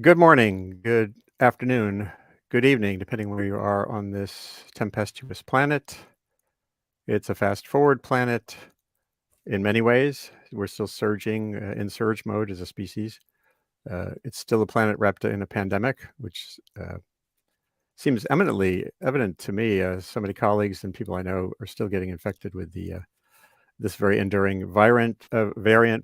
Good morning, good afternoon, good evening, depending where you are on this tempestuous planet. It's a fast-forward planet in many ways. We're still surging in surge mode as a species. It's still a planet wrapped in a pandemic, which seems eminently evident to me. So many colleagues and people I know are still getting infected with this very enduring variant,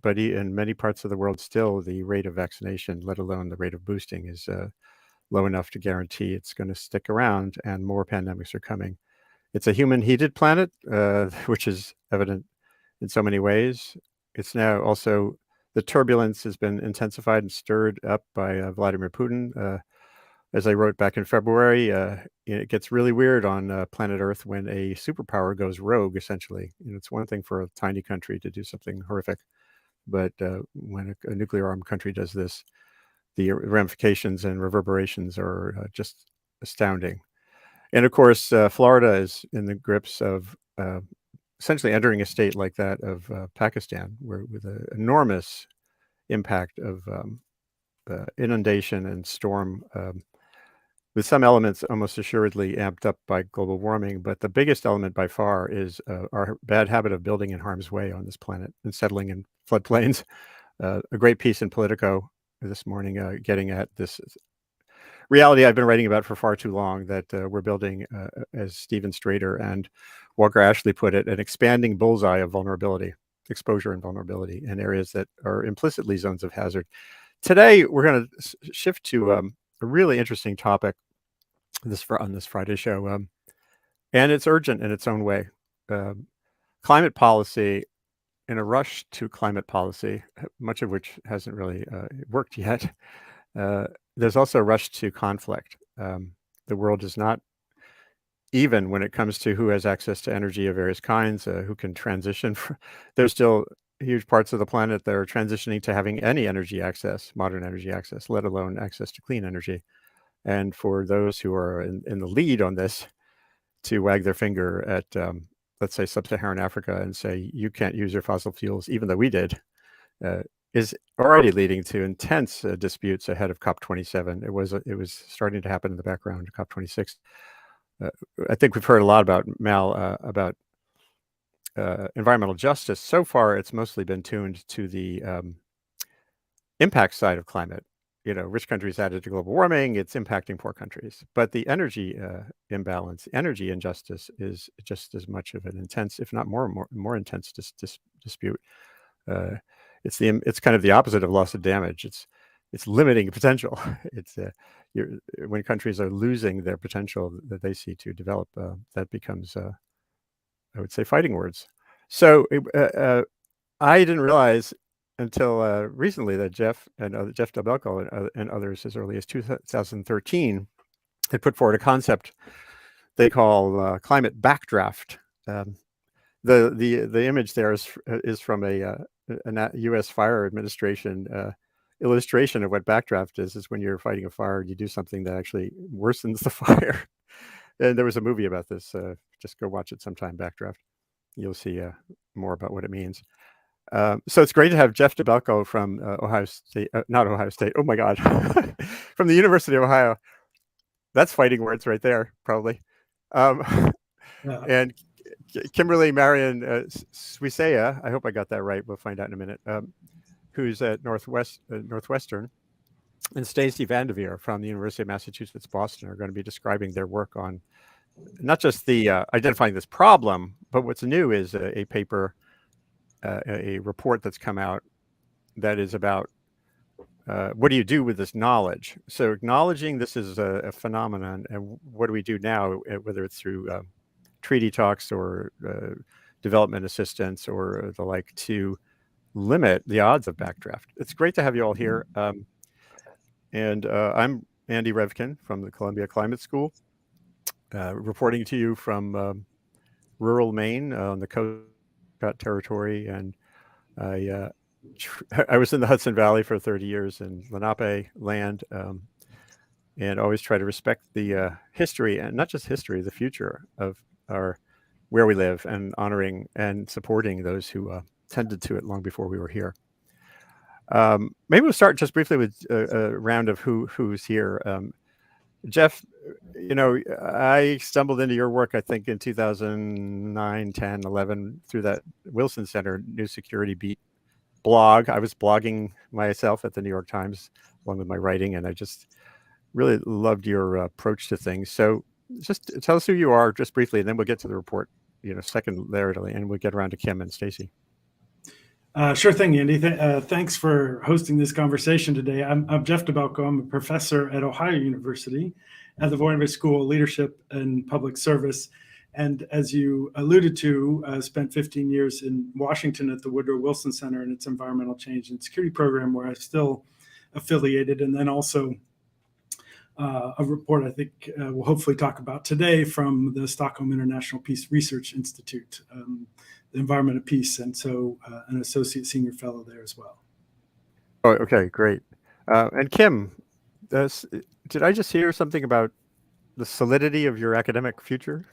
but in many parts of the world, still the rate of vaccination, let alone the rate of boosting, is low enough to guarantee it's going to stick around, and more pandemics are coming. It's a human-heated planet, which is evident in so many ways. It's now also the turbulence has been intensified and stirred up by Vladimir Putin. As I wrote back in February, it gets really weird on planet Earth when a superpower goes rogue, essentially. It's one thing for a tiny country to do something horrific, but when a nuclear-armed country does this, the ramifications and reverberations are just astounding. And of course, Florida is in the grips of essentially entering a state like that of Pakistan, where with an enormous impact of inundation and storm, with some elements almost assuredly amped up by global warming. But the biggest element by far is our bad habit of building in harm's way on this planet and settling in floodplains. A great piece in Politico this morning getting at this reality I've been writing about for far too long, that we're building, as Stephen Strader and Walker Ashley put it, an expanding bullseye of vulnerability, exposure and vulnerability in areas that are implicitly zones of hazard. Today, we're going to shift to a really interesting topic on this Friday show, and it's urgent in its own way. Climate policy. In a rush to climate policy, much of which hasn't really worked yet, there's also a rush to conflict. The world is not even when it comes to who has access to energy of various kinds, who can transition. There's still huge parts of the planet that are transitioning to having any energy access, modern energy access, let alone access to clean energy. And for those who are in the lead on this, to wag their finger at let's say sub-Saharan Africa and say, you can't use your fossil fuels, even though we did, is already leading to intense disputes ahead of COP27. It was starting to happen in the background of COP26. I think we've heard a lot about environmental justice. So far, it's mostly been tuned to the impact side of climate. Rich countries added to global warming, it's impacting poor countries. But the energy imbalance, energy injustice is just as much of an intense, if not more intense dispute. It's kind of the opposite of loss of damage. It's limiting potential. It's when countries are losing their potential that they see to develop, that becomes, I would say, fighting words. So I didn't realize until recently that Jeff Delbecco and others, as early as 2013, had put forward a concept they call climate backdraft. The image there is from a U.S. Fire Administration illustration of what backdraft is when you're fighting a fire, you do something that actually worsens the fire. And there was a movie about this. Just go watch it sometime, Backdraft. You'll see more about what it means. So it's great to have Jeff Delbecco from Ohio State, not Ohio State, oh my God, from the University of Ohio. That's fighting words right there, probably. And Kimberly Marion Suisea, I hope I got that right, we'll find out in a minute, who's at Northwestern, and Stacey Vanderveer from the University of Massachusetts, Boston, are going to be describing their work on not just the identifying this problem, but what's new is a paper, a report that's come out that is about what do you do with this knowledge? So acknowledging this is a phenomenon, and what do we do now, whether it's through treaty talks or development assistance or the like, to limit the odds of backdraft. It's great to have you all here. And I'm Andy Revkin from the Columbia Climate School, reporting to you from rural Maine on the Coast territory. And I was in the Hudson Valley for 30 years in Lenape land, and always try to respect the history, and not just history, the future of where we live, and honoring and supporting those who tended to it long before we were here. Maybe we'll start just briefly with a round of who's here. Jeff, I stumbled into your work, I think, in 2009, 10, 11, through that Wilson Center New Security Beat blog. I was blogging myself at the New York Times along with my writing, and I just really loved your approach to things. So just tell us who you are just briefly, and then we'll get to the report, secondarily, and we'll get around to Kim and Stacy. Sure thing, Andy. Thanks for hosting this conversation today. I'm Jeff DeBelko. I'm a professor at Ohio University at the Voinovich School of Leadership and Public Service. And as you alluded to, spent 15 years in Washington at the Woodrow Wilson Center and its Environmental Change and Security Program, where I'm still affiliated, and then also a report I think we'll hopefully talk about today from the Stockholm International Peace Research Institute, the Environment of Peace, and so an associate senior fellow there as well. Oh, okay, great. And Kim, did I just hear something about the solidity of your academic future?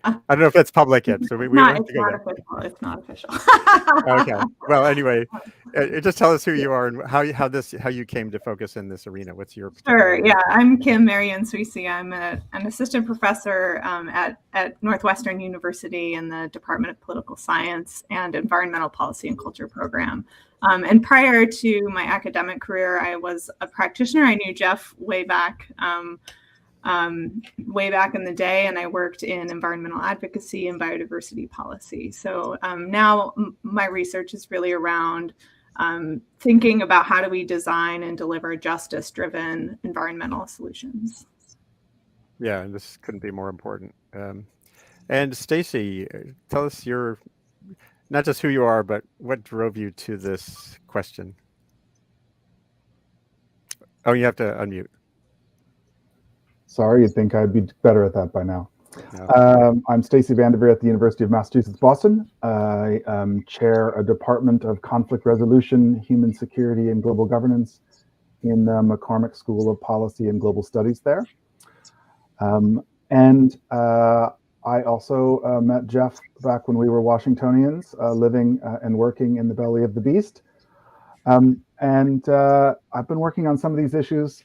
I don't know if that's public yet, so we not official. It's not official. Okay. Well, anyway, just tell us who you are and how you came to focus in this arena. What's your Sure. Yeah, I'm Kim Marianne Suisi. I'm an assistant professor at Northwestern University in the Department of Political Science and Environmental Policy and Culture program. And prior to my academic career, I was a practitioner. I knew Jeff way back in the day, and I worked in environmental advocacy and biodiversity policy. So now my research is really around thinking about how do we design and deliver justice-driven environmental solutions. Yeah, and this couldn't be more important. And Stacy, tell us not just who you are, but what drove you to this question. Oh, you have to unmute. Sorry, you'd think I'd be better at that by now. No. I'm Stacy Vanderveer at the University of Massachusetts, Boston. I chair a Department of Conflict Resolution, Human Security, and Global Governance in the McCormick School of Policy and Global Studies there. I also met Jeff back when we were Washingtonians, living and working in the belly of the beast. I've been working on some of these issues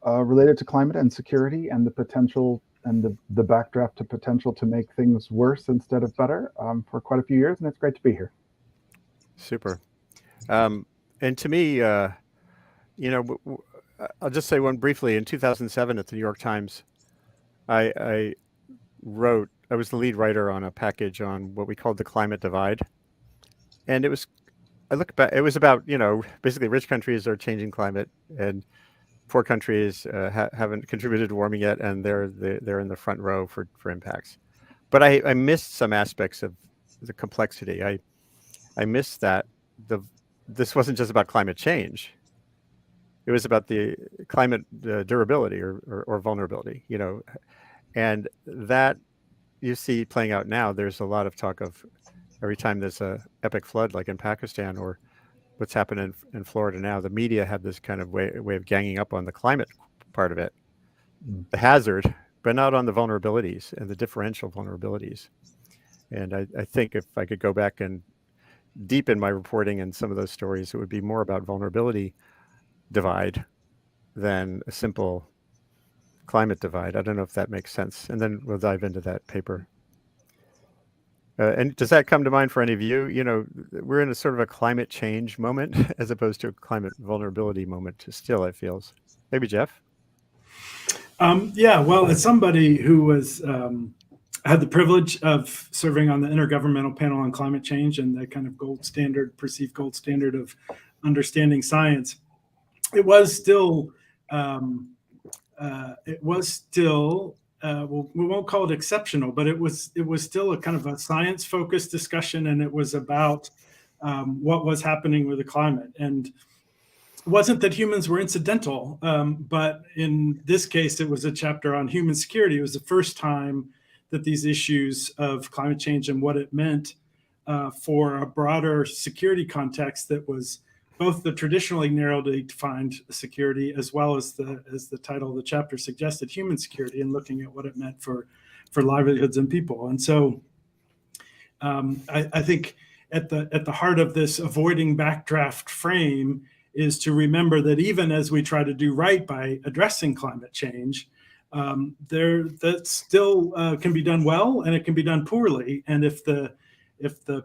related to climate and security and the potential and the backdraft to potential to make things worse instead of better for quite a few years, and it's great to be here. Super. And to me, I'll just say one briefly. In 2007 at the New York Times, I was the lead writer on a package on what we called the climate divide. And I look back, it was about, basically rich countries are changing climate and poor countries haven't contributed to warming yet, and they're in the front row for impacts. But I missed some aspects of the complexity. I missed that this wasn't just about climate change. It was about the climate durability or vulnerability, and that you see playing out now. There's a lot of talk of every time there's a epic flood like in Pakistan or what's happened in Florida now, the media have this kind of way of ganging up on the climate part of it, the hazard, but not on the vulnerabilities and the differential vulnerabilities. And I think if I could go back and deepen my reporting and some of those stories, it would be more about vulnerability divide than a simple climate divide. I don't know if that makes sense. And then we'll dive into that paper. And does that come to mind for any of you? We're in a sort of a climate change moment as opposed to a climate vulnerability moment still, it feels. Maybe Jeff? Yeah, well, as somebody who had the privilege of serving on the Intergovernmental Panel on Climate Change and the kind of perceived gold standard of understanding science, it was still well, we won't call it exceptional, but it was still a kind of a science-focused discussion, and it was about what was happening with the climate. And it wasn't that humans were incidental, but in this case, it was a chapter on human security. It was the first time that these issues of climate change and what it meant for a broader security context that was both the traditionally narrowly defined security as well as the title of the chapter suggested, human security, and looking at what it meant for livelihoods and people. And so I think at the heart of this avoiding backdraft frame is to remember that even as we try to do right by addressing climate change, that still can be done well, and it can be done poorly. And if the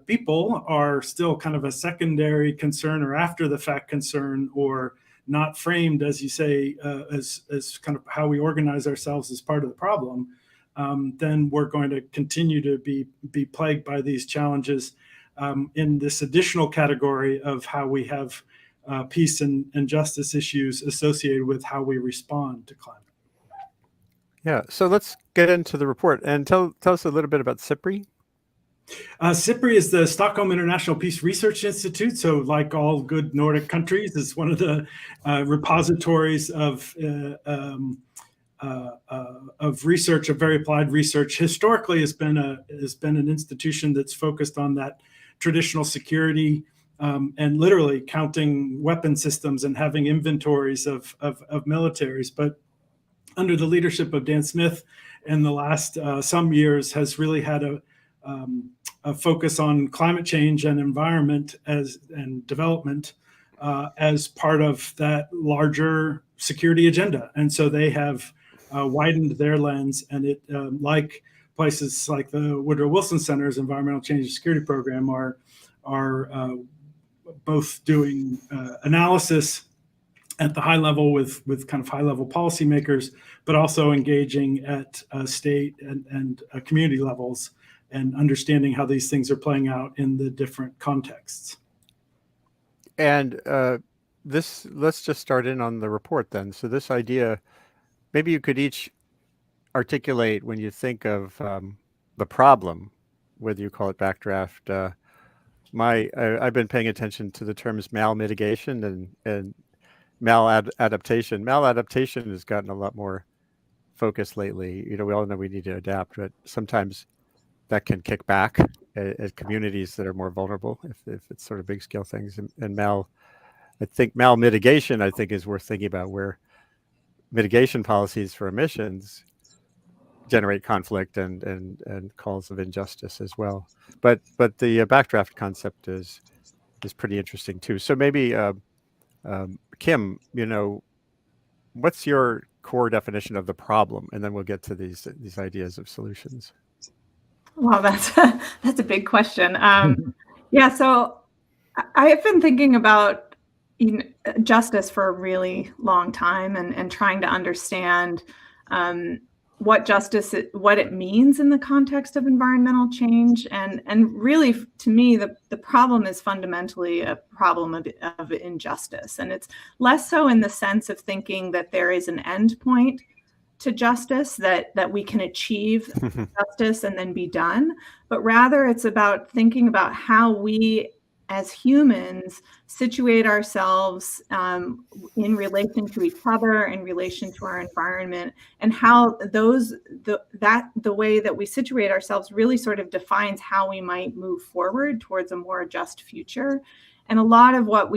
people are still kind of a secondary concern or after the fact concern, or not framed, as you say, as kind of how we organize ourselves as part of the problem, then we're going to continue to be plagued by these challenges in this additional category of how we have peace and justice issues associated with how we respond to climate. Yeah, so let's get into the report and tell us a little bit about SIPRI. SIPRI is the Stockholm International Peace Research Institute. So like all good Nordic countries, it's one of the repositories of research, of very applied research. Historically, has been an institution that's focused on that traditional security and literally counting weapon systems and having inventories of militaries. But under the leadership of Dan Smith in the last some years, has really had a focus on climate change and environment and development as part of that larger security agenda. And so they have widened their lens, and it like places like the Woodrow Wilson Center's Environmental Change and Security Program are both doing analysis at the high level with kind of high level policymakers, but also engaging at state and community levels and understanding how these things are playing out in the different contexts. And let's just start in on the report then. So this idea, maybe you could each articulate when you think of the problem, whether you call it Backdraft. I've been paying attention to the terms mal-mitigation and maladaptation. Maladaptation has gotten a lot more focus lately. You know, we all know we need to adapt, but sometimes that can kick back at communities that are more vulnerable if it's sort of big scale things. And I think mal-mitigation, I think, is worth thinking about, where mitigation policies for emissions generate conflict and calls of injustice as well. But the Backdraft concept is pretty interesting too. So maybe Kim, you know, what's your core definition of the problem, and then we'll get to these ideas of solutions. Well, that's a big question. Yeah, so I have been thinking about justice for a really long time, and trying to understand what justice, what it means in the context of environmental change. And really, to me, the problem is fundamentally a problem of injustice. And it's less so in the sense of thinking that there is an end point to justice, that we can achieve justice and then be done, but rather it's about thinking about how we as humans situate ourselves in relation to each other, in relation to our environment, and how the way that we situate ourselves really sort of defines how we might move forward towards a more just future. And a lot of what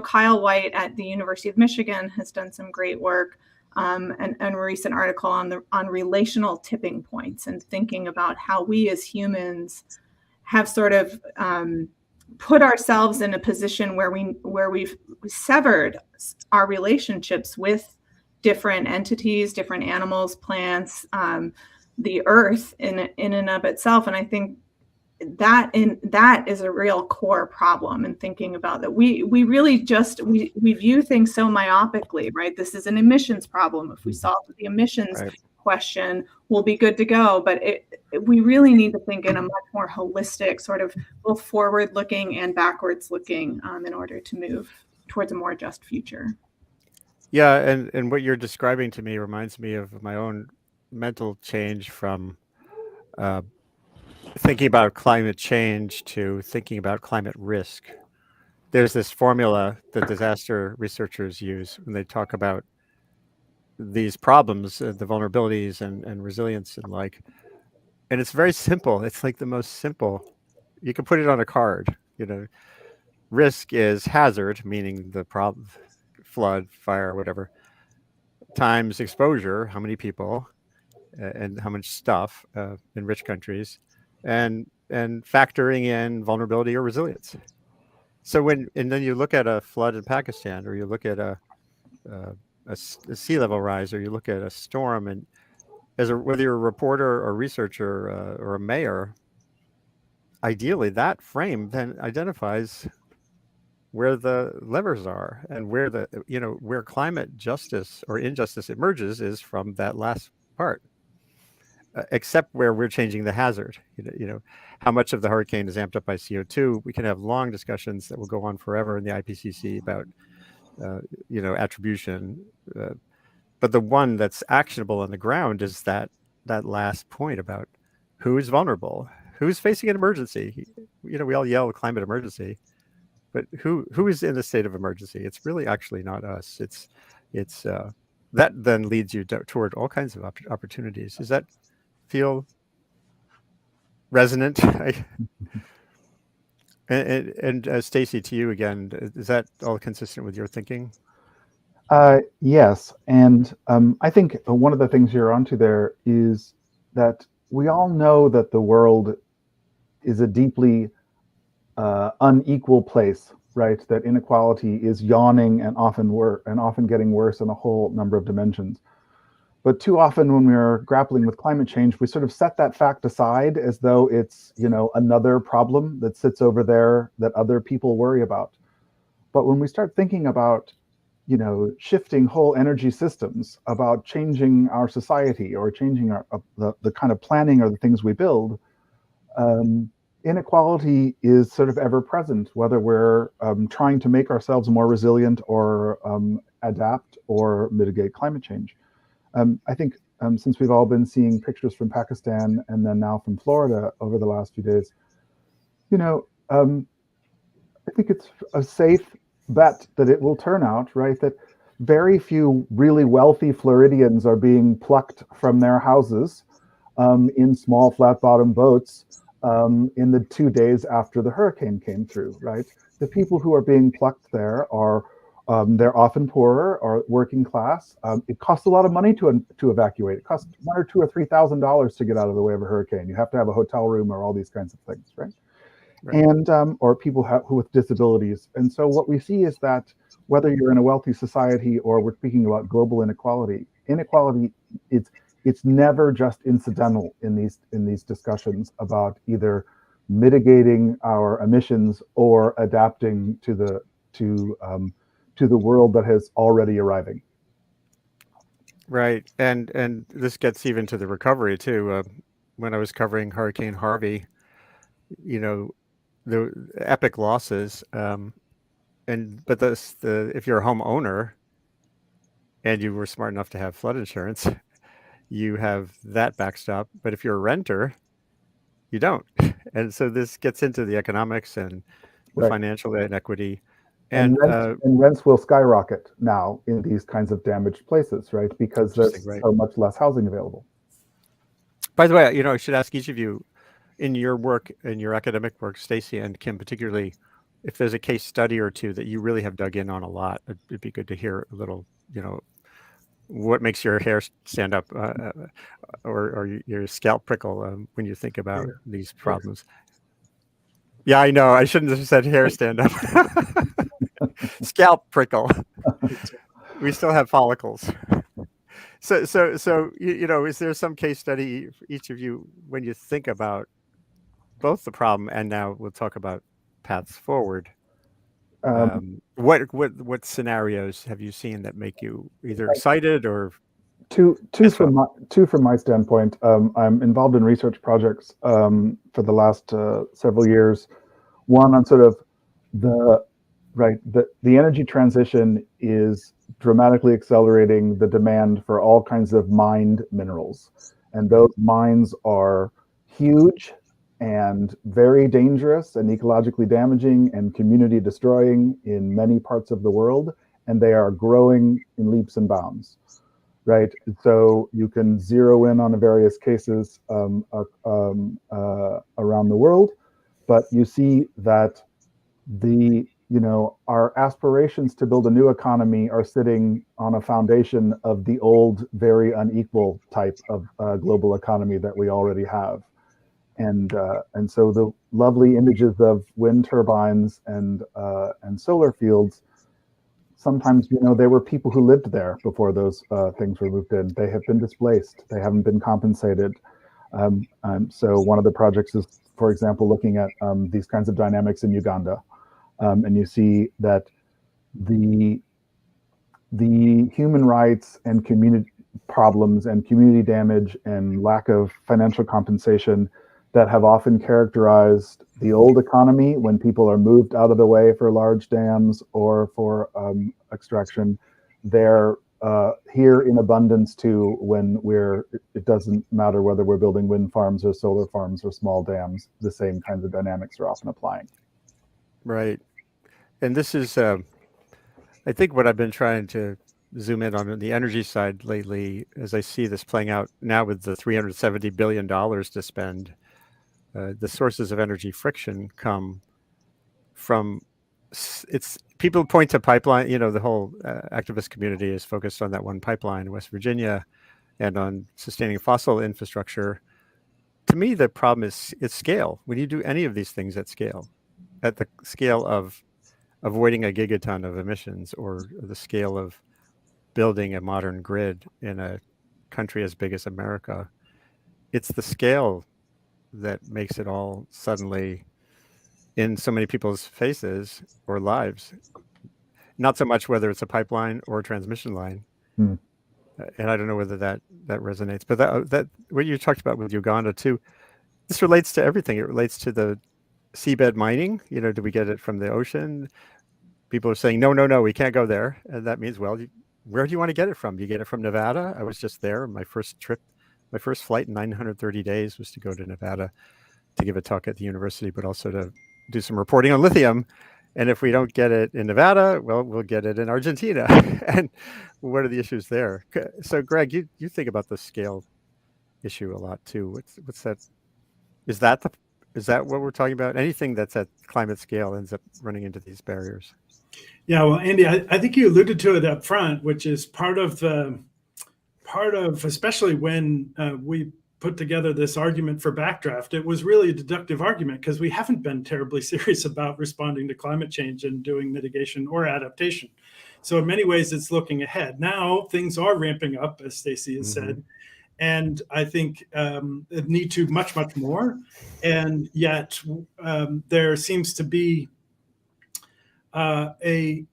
Kyle White at the University of Michigan has done some great work, and a recent article on relational tipping points, and thinking about how we as humans have sort of put ourselves in a position where we've severed our relationships with different entities, different animals, plants, the earth in and of itself. And I think that is a real core problem in thinking about that. We really we view things so myopically, right? This is an emissions problem. If we solve the emissions question, we'll be good to go. But we really need to think in a much more holistic, sort of both forward-looking and backwards-looking, in order to move towards a more just future. Yeah, and what you're describing to me reminds me of my own mental change from thinking about climate change to thinking about climate risk. There's this formula that disaster researchers use when they talk about these problems, the vulnerabilities and resilience and and it's very simple. It's like the most simple. You can put it on a card. You know, risk is hazard, meaning the problem, flood, fire, whatever, times exposure, how many people, and how much stuff in rich countries, and factoring in vulnerability or resilience. So and then you look at a flood in Pakistan, or you look at a sea level rise, or you look at a storm, and whether you're a reporter or researcher or a mayor, ideally that frame then identifies where the levers are, and where where climate justice or injustice emerges is from that last part. Except where we're changing the hazard. How much of the hurricane is amped up by CO2. We can have long discussions that will go on forever in the IPCC about attribution. But the one that's actionable on the ground is that last point about who is vulnerable, who's facing an emergency. We all yell climate emergency, but who is in a state of emergency? It's really actually not us. It's that then leads you toward all kinds of opportunities. Does that feel resonant? And Stacy, to you again, is that all consistent with your thinking? Yes, and I think one of the things you're onto there is that we all know that the world is a deeply unequal place, right? That inequality is yawning and often getting worse in a whole number of dimensions. But too often when we're grappling with climate change, we sort of set that fact aside as though it's, another problem that sits over there that other people worry about. But when we start thinking about, shifting whole energy systems, about changing our society or changing the kind of planning or the things we build, inequality is sort of ever present, whether we're trying to make ourselves more resilient or adapt or mitigate climate change. I think since we've all been seeing pictures from Pakistan and then now from Florida over the last few days, I think it's a safe bet that it will turn out, right, that very few really wealthy Floridians are being plucked from their houses in small flat-bottom boats in the 2 days after the hurricane came through, right? The people who are being plucked there are they're often poorer or working class. It costs a lot of money to evacuate. It costs $1,000 or $2,000 or $3,000 to get out of the way of a hurricane. You have to have a hotel room or all these kinds of things, right? And or people who with disabilities. And so what we see is that whether you're in a wealthy society or we're speaking about global inequality, it's never just incidental in these discussions about either mitigating our emissions or adapting to the world that has already arriving. Right, and this gets even to the recovery too. When I was covering Hurricane Harvey, the epic losses, but if you're a homeowner and you were smart enough to have flood insurance, you have that backstop. But if you're a renter, you don't, and so this gets into the economics and the financial inequity. And rents will skyrocket now in these kinds of damaged places, right? Because there's so much less housing available. By the way, I should ask each of you, in your work, in your academic work, Stacy and Kim particularly, if there's a case study or two that you really have dug in on a lot, it'd be good to hear a little, what makes your hair stand up or your scalp prickle when you think about these problems. Yeah, I know. I shouldn't have said hair stand up. Scalp prickle. We still have follicles. So is there some case study for each of you when you think about both the problem and now we'll talk about paths forward? What scenarios have you seen that make you either excited or two from my standpoint? I'm involved in research projects for the last several years. One on sort of the energy transition is dramatically accelerating the demand for all kinds of mined minerals, and those mines are huge and very dangerous and ecologically damaging and community destroying in many parts of the world, and they are growing in leaps and bounds, right? So you can zero in on the various cases around the world, but you see that our aspirations to build a new economy are sitting on a foundation of the old, very unequal type of global economy that we already have. And so the lovely images of wind turbines and solar fields, sometimes, there were people who lived there before those things were moved in. They have been displaced. They haven't been compensated. So one of the projects is, for example, looking at these kinds of dynamics in Uganda. And you see that the human rights and community problems and community damage and lack of financial compensation that have often characterized the old economy when people are moved out of the way for large dams or for extraction, they're here in abundance too when it doesn't matter whether we're building wind farms or solar farms or small dams, the same kinds of dynamics are often applying. Right. And this is, I think what I've been trying to zoom in on the energy side lately, as I see this playing out now with the $370 billion to spend, the sources of energy friction come from, it's people point to pipeline, the whole activist community is focused on that one pipeline in West Virginia and on sustaining fossil infrastructure. To me, the problem is scale. When you do any of these things at the scale of avoiding a gigaton of emissions or the scale of building a modern grid in a country as big as America, it's the scale that makes it all suddenly in so many people's faces or lives. Not so much whether it's a pipeline or a transmission line. And I don't know whether that resonates, but that what you talked about with Uganda too, this relates to everything. It relates to the seabed mining. Do we get it from the ocean? People are saying, no, we can't go there. And that means, well, where do you want to get it from? Do you get it from Nevada? I was just there. My first flight in 930 days was to go to Nevada to give a talk at the university, but also to do some reporting on lithium. And if we don't get it in Nevada, well, we'll get it in Argentina. And what are the issues there? So, Greg, you think about the scale issue a lot too. What's that? Is that what we're talking about? Anything that's at climate scale ends up running into these barriers. Yeah, well, Andy, I think you alluded to it up front, which is part of especially when we put together this argument for Backdraft, it was really a deductive argument because we haven't been terribly serious about responding to climate change and doing mitigation or adaptation. So in many ways, it's looking ahead. Now things are ramping up, as Stacey has said, and I think need to much more. And yet there seems to be a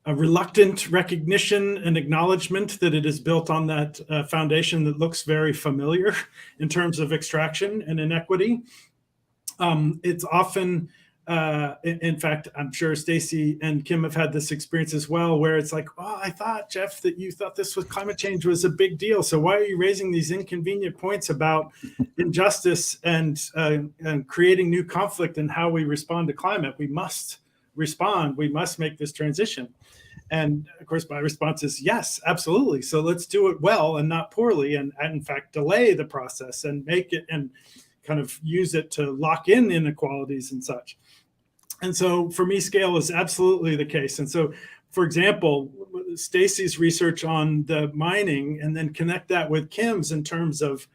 reluctant recognition and acknowledgement that it is built on that foundation that looks very familiar in terms of extraction and inequity. It's often, in fact, I'm sure Stacey and Kim have had this experience as well, where it's like, oh, I thought, Jeff, that you thought this was climate change was a big deal. So why are you raising these inconvenient points about injustice and creating new conflict in how we respond to climate? We must respond. We must make this transition. And of course, my response is yes, absolutely. So let's do it well and not poorly, and in fact, delay the process and make it and kind of use it to lock in inequalities and such. And so for me, scale is absolutely the case. And so, for example, Stacey's research on the mining and then connect that with Kim's in terms of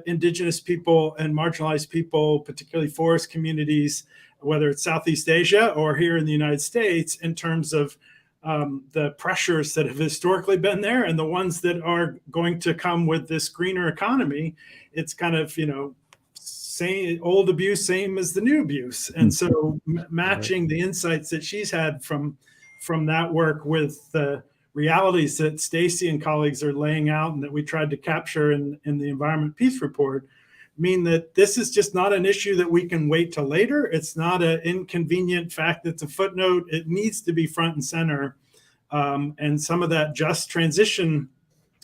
indigenous people and marginalized people, particularly forest communities, whether it's Southeast Asia or here in the United States, in terms of the pressures that have historically been there and the ones that are going to come with this greener economy. It's kind of, same old abuse, same as the new abuse. And so matching the insights that she's had from that work with the realities that Stacey and colleagues are laying out and that we tried to capture in the Environment Peace Report mean that this is just not an issue that we can wait till later. It's not an inconvenient fact that's a footnote. It needs to be front and center. And some of that just transition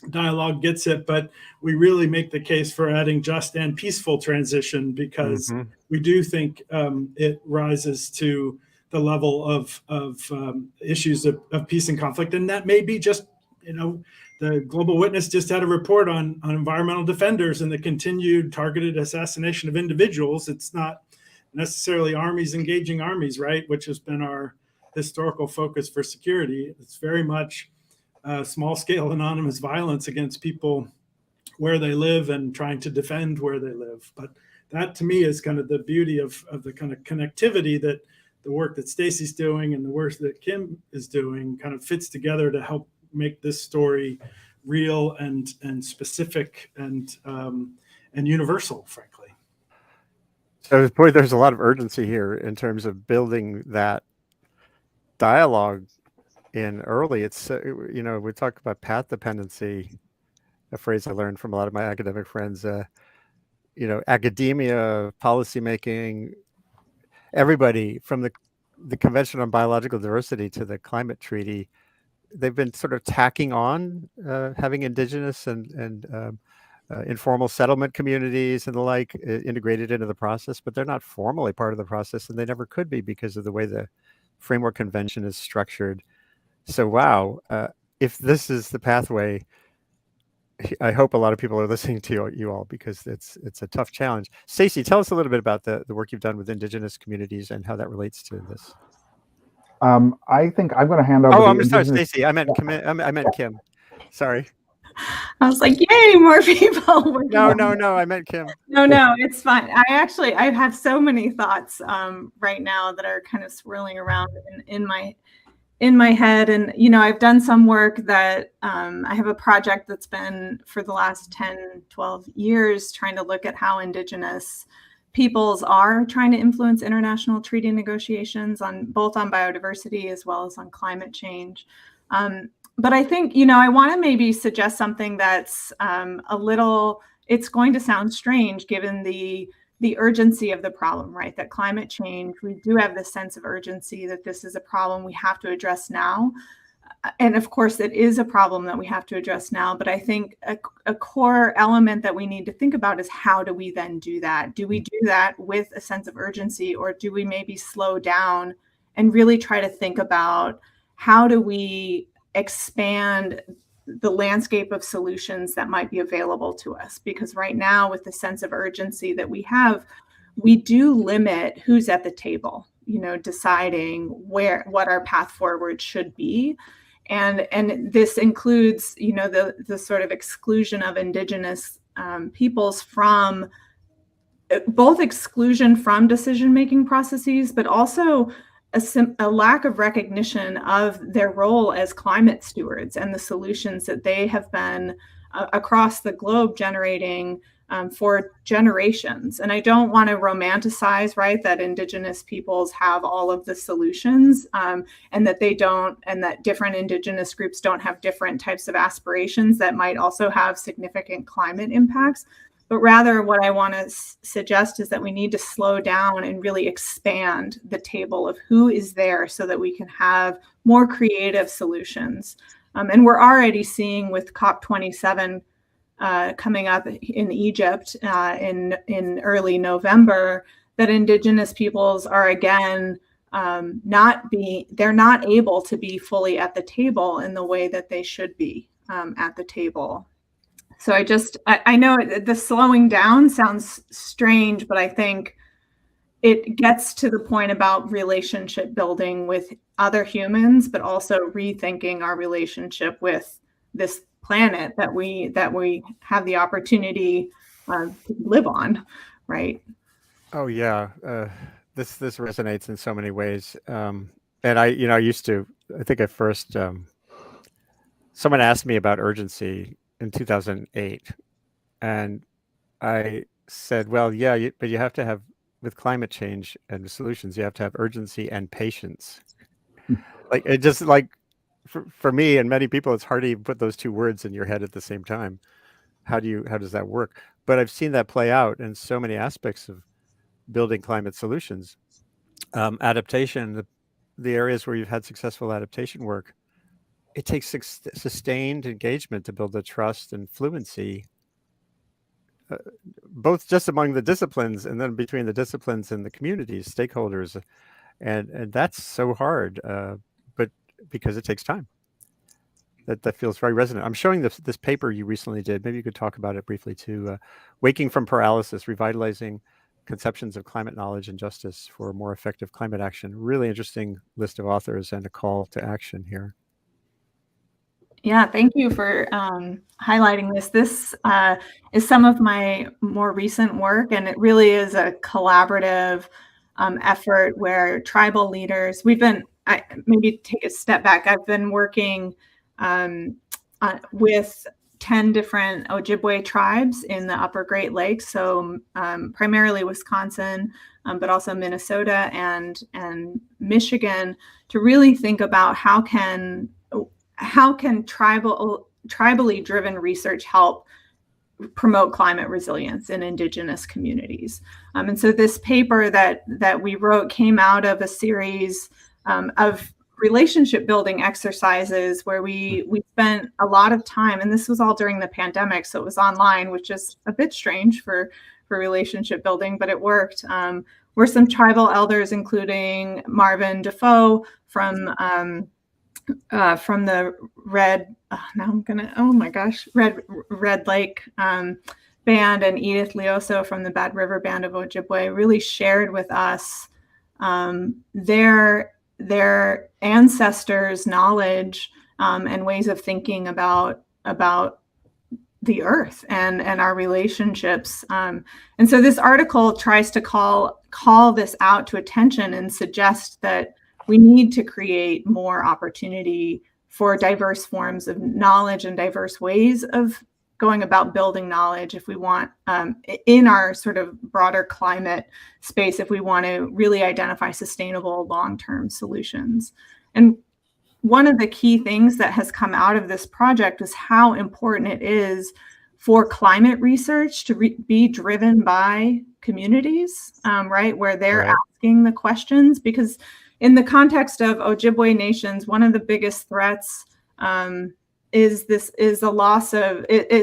dialogue gets it, but we really make the case for adding just and peaceful transition because we do think it rises to the level of issues of peace and conflict. And that may be just, the Global Witness just had a report on environmental defenders and the continued targeted assassination of individuals. It's not necessarily armies engaging armies, right? Which has been our historical focus for security. It's very much small-scale anonymous violence against people where they live and trying to defend where they live. But that to me is kind of the beauty of the kind of connectivity that the work that Stacy's doing and the work that Kim is doing kind of fits together to help make this story real and specific and universal, frankly. So boy, there's a lot of urgency here in terms of building that dialogue in early. It's we talk about path dependency, a phrase I learned from a lot of my academic friends. Academia, policymaking, everybody from the Convention on Biological Diversity to the Climate Treaty, they've been sort of tacking on having indigenous and informal settlement communities and the like integrated into the process, but they're not formally part of the process, and they never could be because of the way the Framework Convention is structured. So, wow, if this is the pathway, I hope a lot of people are listening to you all, because it's a tough challenge. Stacy, tell us a little bit about the work you've done with indigenous communities and how that relates to this. I think I'm going to hand over. Oh, I'm sorry, Stacy. I meant Kim. Sorry. I was like, yay, more people. No, I meant Kim. No, it's fine. I have so many thoughts right now that are kind of swirling around in my head. And, I've done some work that I have a project that's been for the last 10, 12 years trying to look at how indigenous peoples are trying to influence international treaty negotiations both on biodiversity as well as on climate change. But I think, I want to maybe suggest something that's it's going to sound strange given the urgency of the problem, right? That climate change, we do have this sense of urgency that this is a problem we have to address now. And of course, it is a problem that we have to address now. But I think a core element that we need to think about is how do we then do that? Do we do that with a sense of urgency, or do we maybe slow down and really try to think about how do we expand the landscape of solutions that might be available to us? Because right now, with the sense of urgency that we have, we do limit who's at the table, deciding what our path forward should be. And this includes, the sort of exclusion of indigenous peoples from both exclusion from decision-making processes, but also a lack of recognition of their role as climate stewards and the solutions that they have been across the globe generating for generations. And I don't want to romanticize, right, that indigenous peoples have all of the solutions and that they don't, and that different indigenous groups don't have different types of aspirations that might also have significant climate impacts. But rather, what I want to suggest is that we need to slow down and really expand the table of who is there so that we can have more creative solutions. And we're already seeing with COP27 coming up in Egypt in early November that indigenous peoples are again they're not able to be fully at the table in the way that they should be at the table. So I know the slowing down sounds strange, but I think it gets to the point about relationship building with other humans, but also rethinking our relationship with this planet that we have the opportunity to live on, right? Oh yeah, this resonates in so many ways. And I think at first someone asked me about urgency in 2008, and I said, well, yeah, but you have to have, with climate change and solutions, you have to have urgency and patience. Like it just like for me and many people, it's hard to even put those two words in your head at the same time. How does that work? But I've seen that play out in so many aspects of building climate solutions. Adaptation, the areas where you've had successful adaptation work, it takes sustained engagement to build the trust and fluency, both just among the disciplines and then between the disciplines and the communities, stakeholders. And that's so hard, but because it takes time. That feels very resonant. I'm showing this paper you recently did. Maybe you could talk about it briefly too. Waking from Paralysis, Revitalizing Conceptions of Climate Knowledge and Justice for More Effective Climate Action. Really interesting list of authors and a call to action here. Yeah, thank you for highlighting this. This is some of my more recent work, and it really is a collaborative effort where tribal leaders, maybe take a step back. I've been working with 10 different Ojibwe tribes in the Upper Great Lakes, so primarily Wisconsin, but also Minnesota and Michigan, to really think about how can tribally driven research help promote climate resilience in Indigenous communities. And so this paper that we wrote came out of a series of relationship building exercises where we spent a lot of time, and this was all during the pandemic, so it was online, which is a bit strange for relationship building, but it worked. Were some tribal elders, including Marvin Defoe from the Red Lake Band, and Edith Leoso from the Bad River Band of Ojibwe, really shared with us their ancestors' knowledge and ways of thinking about the earth and our relationships. And so this article tries to call this out to attention and suggest that we need to create more opportunity for diverse forms of knowledge and diverse ways of going about building knowledge if we want, in our sort of broader climate space, if we want to really identify sustainable long-term solutions. And one of the key things that has come out of this project is how important it is for climate research to be driven by communities, right, where they're asking the questions. Because in the context of Ojibwe nations, one of the biggest threats is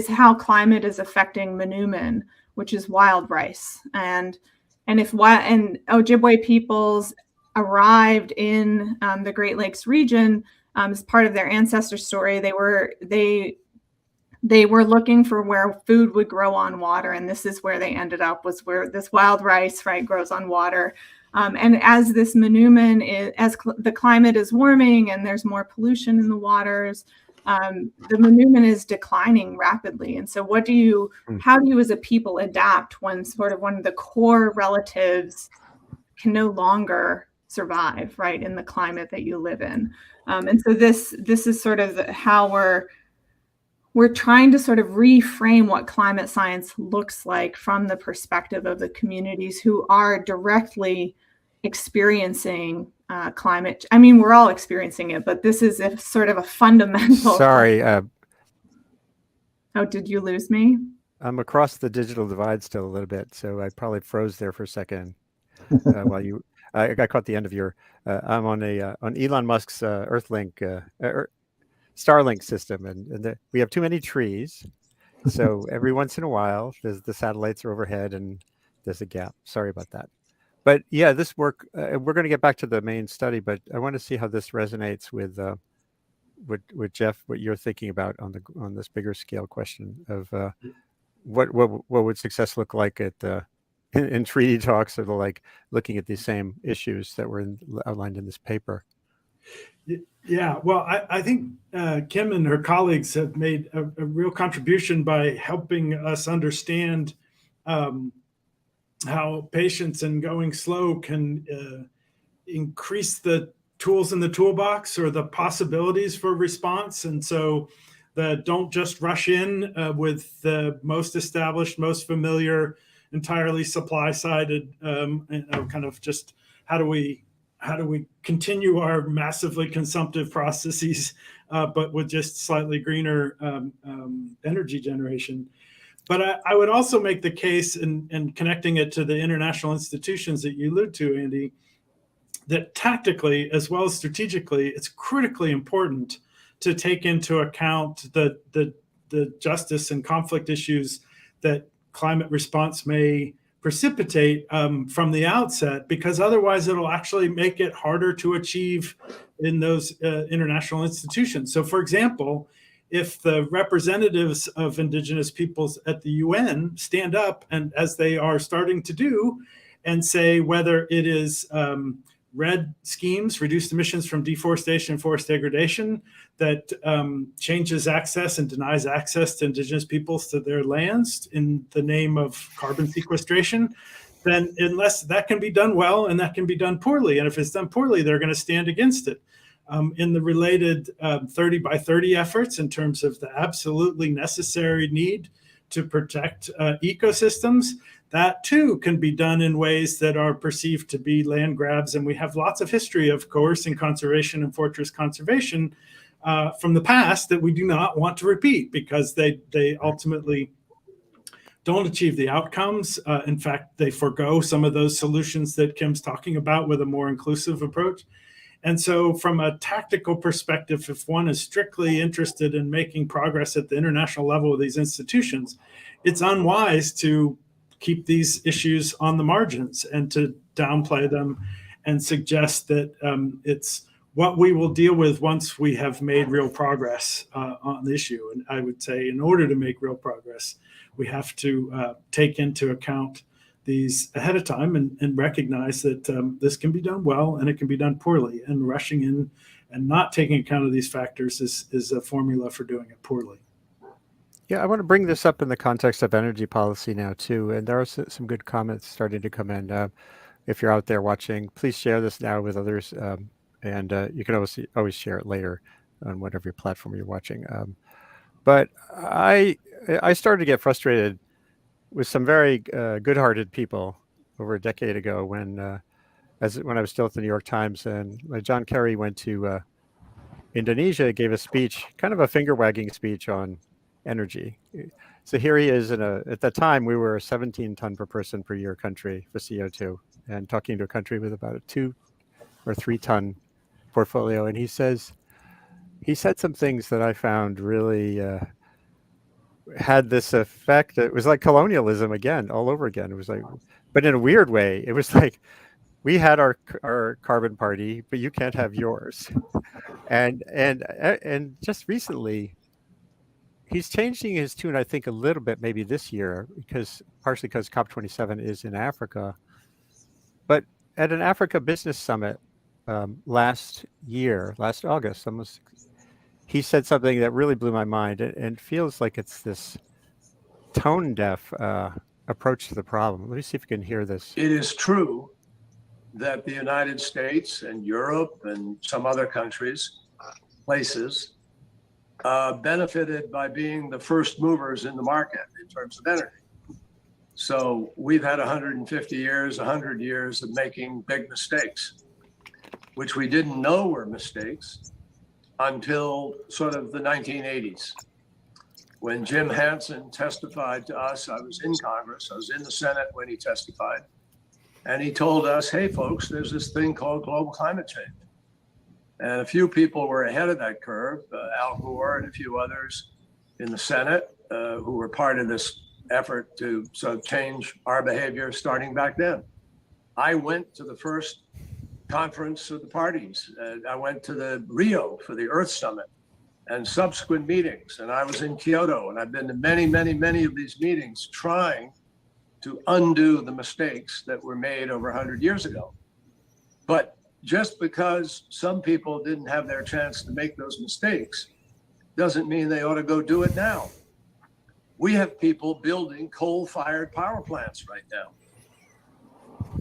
how climate is affecting manumin, which is wild rice. And Ojibwe peoples arrived in the Great Lakes region as part of their ancestor story. They were looking for where food would grow on water, and this is where they ended up, was where this wild rice, right, grows on water. And as this manumin the climate is warming and there's more pollution in the waters, the manumin is declining rapidly. And so how do you as a people adapt when sort of one of the core relatives can no longer survive, right, in the climate that you live in? And so this is sort of how we're trying to sort of reframe what climate science looks like from the perspective of the communities who are directly experiencing climate. I mean, we're all experiencing it, but this is a sort of a fundamental. Sorry. Oh, did you lose me? I'm across the digital divide still a little bit, so I probably froze there for a second while you. I caught the end of your. I'm on Elon Musk's Earthlink. Starlink system, and we have too many trees, so every once in a while the satellites are overhead and there's a gap. Sorry about that. But yeah, this work, we're going to get back to the main study, but I want to see how this resonates with Jeff, what you're thinking about on this bigger scale question of what would success look like in treaty talks, or like looking at these same issues that were outlined in this paper. Yeah, well, I think Kim and her colleagues have made a real contribution by helping us understand how patience and going slow can increase the tools in the toolbox, or the possibilities for response. And so don't just rush in with the most established, most familiar, entirely supply-sided, kind of just how do we continue our massively consumptive processes, but with just slightly greener energy generation. But I would also make the case, and connecting it to the international institutions that you allude to, Andy, that tactically as well as strategically, it's critically important to take into account the justice and conflict issues that climate response may precipitate from the outset, because otherwise it'll actually make it harder to achieve in those international institutions. So for example, if the representatives of Indigenous peoples at the UN stand up, and as they are starting to do, and say whether it is red schemes, reduced emissions from deforestation and forest degradation, that changes access and denies access to indigenous peoples to their lands in the name of carbon sequestration, then unless that can be done well and that can be done poorly, and if it's done poorly, they're going to stand against it. In the related 30 by 30 efforts in terms of the absolutely necessary need to protect ecosystems, that too can be done in ways that are perceived to be land grabs. And we have lots of history of coercing conservation and fortress conservation from the past that we do not want to repeat, because they ultimately don't achieve the outcomes. In fact, they forego some of those solutions that Kim's talking about with a more inclusive approach. And so from a tactical perspective, if one is strictly interested in making progress at the international level with these institutions, it's unwise to keep these issues on the margins and to downplay them and suggest that it's what we will deal with once we have made real progress on the issue. And I would say in order to make real progress, we have to take into account these ahead of time and recognize that this can be done well and it can be done poorly, and rushing in and not taking account of these factors is a formula for doing it poorly. Yeah, I want to bring this up in the context of energy policy now too, and there are some good comments starting to come in. If you're out there watching, please share this now with others, and you can always share it later on whatever your platform you're watching. But I started to get frustrated with some very good-hearted people over a decade ago when I was still at the New York Times, and John Kerry went to Indonesia, gave a speech, kind of a finger-wagging speech on energy. So here he is at the time we were a 17 ton per person per year country for CO2, and talking to a country with about a 2 or 3 ton portfolio. And he said some things that I found really had this effect. It was like colonialism again, all over again. It was like, but in a weird way, it was like, we had our carbon party, but you can't have yours. And just recently, he's changing his tune, I think, a little bit, maybe this year, partially because COP27 is in Africa. But at an Africa Business Summit last August, he said something that really blew my mind, and feels like it's this tone deaf approach to the problem. Let me see if you can hear this. It is true that the United States and Europe and some other places benefited by being the first movers in the market in terms of energy. So we've had 100 years of making big mistakes, which we didn't know were mistakes until sort of the 1980s. When Jim Hansen testified to us, I was in Congress, I was in the Senate when he testified, and he told us, hey folks, there's this thing called global climate change. And a few people were ahead of that curve, Al Gore and a few others in the Senate who were part of this effort to sort of change our behavior starting back then. I went to the first conference of the parties. I went to the Rio for the Earth Summit and subsequent meetings. And I was in Kyoto, and I've been to many, many, many of these meetings trying to undo the mistakes that were made over 100 years ago. But just because some people didn't have their chance to make those mistakes doesn't mean they ought to go do it now. We have people building coal-fired power plants right now.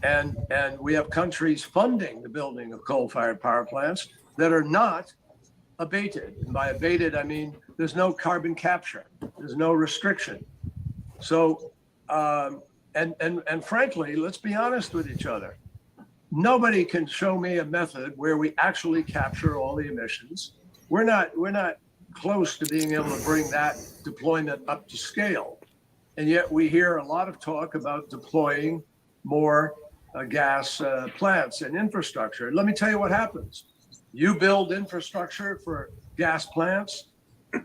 And we have countries funding the building of coal-fired power plants that are not abated. And by abated, I mean there's no carbon capture, there's no restriction. So, and frankly, let's be honest with each other. Nobody can show me a method where we actually capture all the emissions. We're not close to being able to bring that deployment up to scale. And yet we hear a lot of talk about deploying more gas plants and infrastructure. Let me tell you what happens. You build infrastructure for gas plants,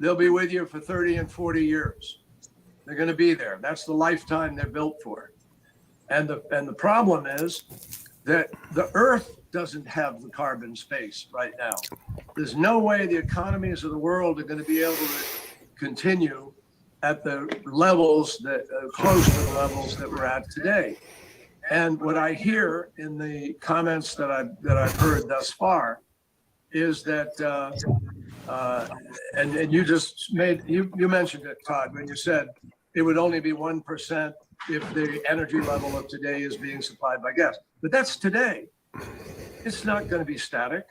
they'll be with you for 30 and 40 years. They're going to be there. That's the lifetime they're built for. And the problem is that the Earth doesn't have the carbon space right now. There's no way the economies of the world are going to be able to continue at the levels that close to the levels that we're at today. And what I hear in the comments that I've heard thus far is that, and you just you mentioned it, Todd, when you said it would only be 1% if the energy level of today is being supplied by gas. But that's today. It's not going to be static.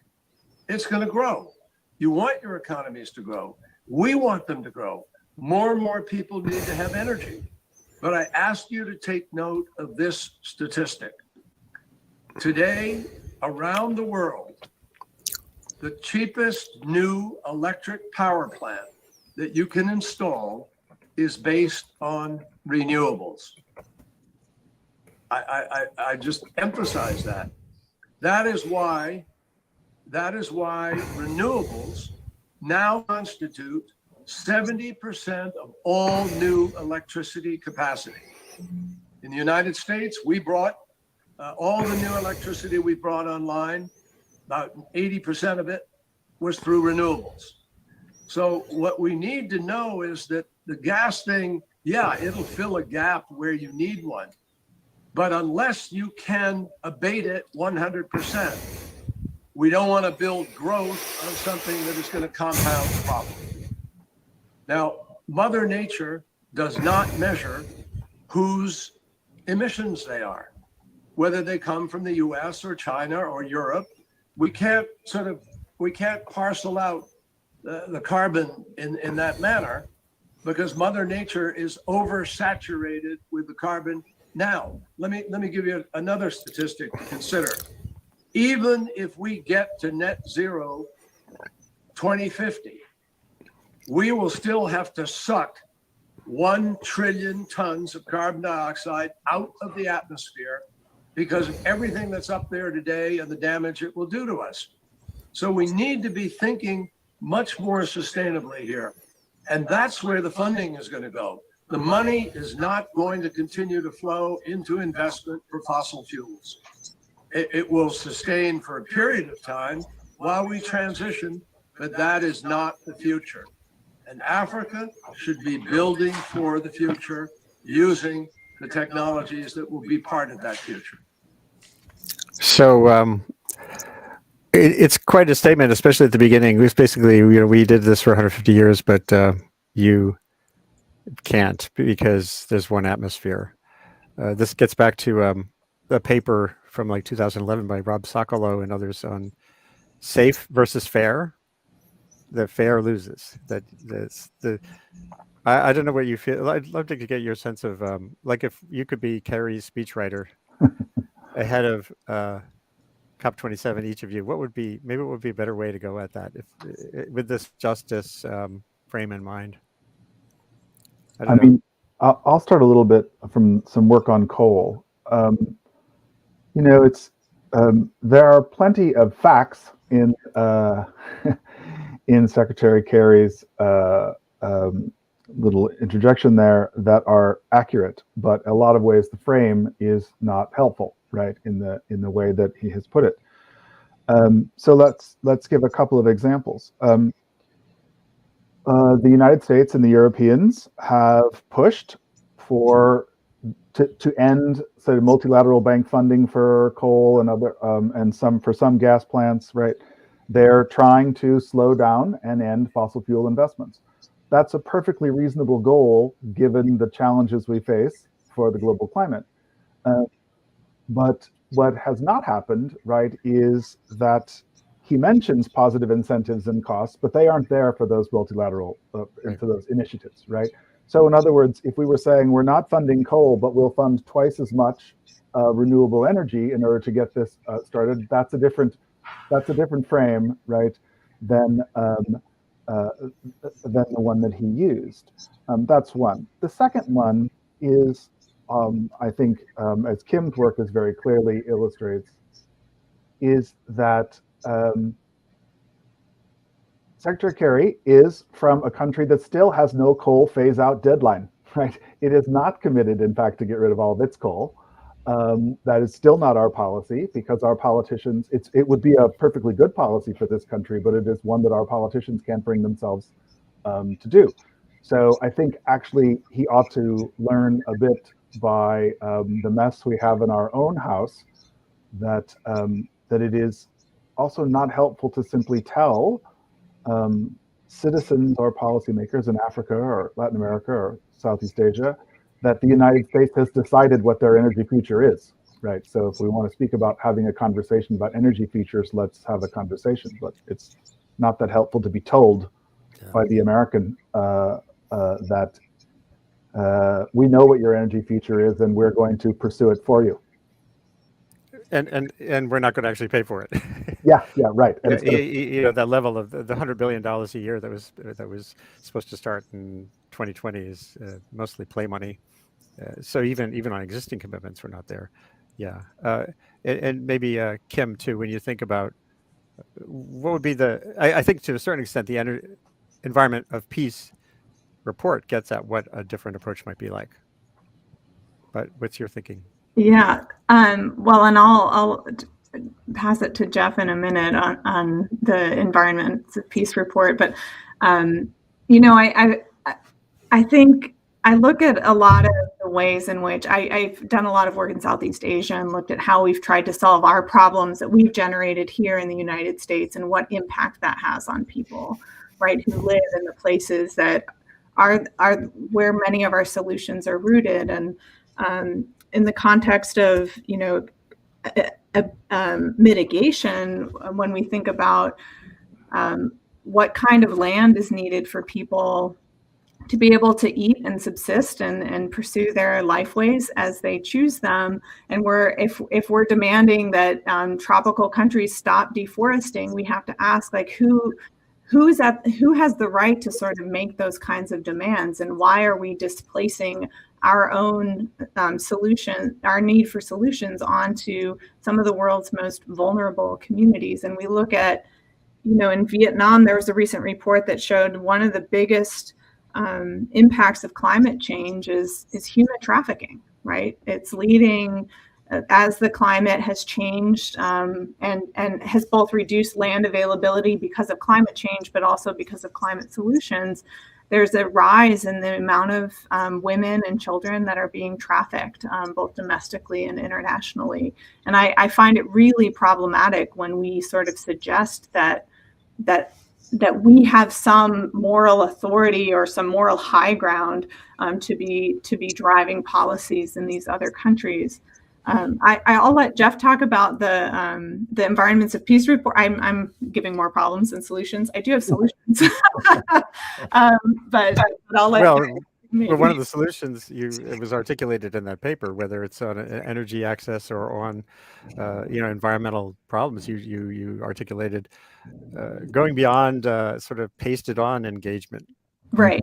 It's going to grow. You want your economies to grow. We want them to grow. More and more people need to have energy. But I ask you to take note of this statistic. Today, around the world, the cheapest new electric power plant that you can install is based on renewables. I just emphasize that. That is why renewables now constitute 70% of all new electricity capacity. In the United States, we brought all the new electricity we brought online, about 80% of it was through renewables. So what we need to know is that the gas thing, yeah, it'll fill a gap where you need one. But unless you can abate it 100%, we don't want to build growth on something that is going to compound the problem. Now, Mother Nature does not measure whose emissions they are, whether they come from the US or China or Europe. We can't parcel out the carbon in that manner because Mother Nature is oversaturated with the carbon. Now, let me give you another statistic to consider. Even if we get to net zero 2050, we will still have to suck 1 trillion tons of carbon dioxide out of the atmosphere because of everything that's up there today and the damage it will do to us. So we need to be thinking much more sustainably here. And that's where the funding is going to go. The money is not going to continue to flow into investment for fossil fuels. It will sustain for a period of time while we transition, but that is not the future. And Africa should be building for the future using the technologies that will be part of that future. So it's quite a statement, especially at the beginning. It was basically, we did this for 150 years, but you can't because there's one atmosphere. This gets back to a paper from like 2011 by Rob Sokolow and others on safe versus fair. The fair loses. I don't know what you feel. I'd love to get your sense of like if you could be Kerry's speechwriter ahead of COP27, each of you, what would be a better way to go at that with this justice frame in mind? I mean, I'll start a little bit from some work on coal. It's there are plenty of facts in in Secretary Kerry's little interjection there that are accurate, but a lot of ways the frame is not helpful, right? In the way that he has put it. So let's give a couple of examples. The United States and the Europeans have pushed to end sort of multilateral bank funding for coal and other and some gas plants, right? They're trying to slow down and end fossil fuel investments. That's a perfectly reasonable goal given the challenges we face for the global climate. But what has not happened, right, is that he mentions positive incentives and costs, but they aren't there for those multilateral, for those initiatives, right? So in other words, if we were saying we're not funding coal, but we'll fund twice as much renewable energy in order to get this started, that's a different frame, right, than the one that he used. That's one. The second one is, I think, as Kim's work is very clearly illustrates, is that Secretary Kerry is from a country that still has no coal phase-out deadline, right? It is not committed, in fact, to get rid of all of its coal. That is still not our policy because our politicians, it would be a perfectly good policy for this country, but it is one that our politicians can't bring themselves to do. So I think actually he ought to learn a bit by the mess we have in our own house, that it is also not helpful to simply tell citizens or policymakers in Africa or Latin America or Southeast Asia that the United States has decided what their energy future is, right? So if we want to speak about having a conversation about energy futures, let's have a conversation. But it's not that helpful to be told by the American that we know what your energy future is and we're going to pursue it for you. And we're not going to actually pay for it. Yeah, right. And that level of the $100 billion a year that was supposed to start in 2020 is mostly play money. So even on existing commitments, we're not there. Yeah, and maybe Kim too. When you think about what would be I think to a certain extent the environment of peace report gets at what a different approach might be like. But what's your thinking? Yeah. Well, and I'll pass it to Jeff in a minute on the environment peace report. But I think I look at a lot of the ways in which I've done a lot of work in Southeast Asia and looked at how we've tried to solve our problems that we've generated here in the United States and what impact that has on people, right, who live in the places that are where many of our solutions are rooted. And in the context of, mitigation, when we think about what kind of land is needed for people to be able to eat and subsist and pursue their lifeways as they choose them, and if we're demanding that tropical countries stop deforesting, we have to ask, like, who has the right to sort of make those kinds of demands, and why are we displacing our own our need for solutions onto some of the world's most vulnerable communities? And we look at, in Vietnam, there was a recent report that showed one of the biggest impacts of climate change is human trafficking, right? It's leading, as the climate has changed and has both reduced land availability because of climate change, but also because of climate solutions. There's a rise in the amount of women and children that are being trafficked, both domestically and internationally. And I find it really problematic when we sort of suggest that we have some moral authority or some moral high ground to be driving policies in these other countries. I'll let Jeff talk about the environments of peace report. I'm giving more problems than solutions. I do have solutions, but I'll let. Well, one of the solutions it was articulated in that paper, whether it's on energy access or on environmental problems, you articulated going beyond sort of pasted on engagement. Right.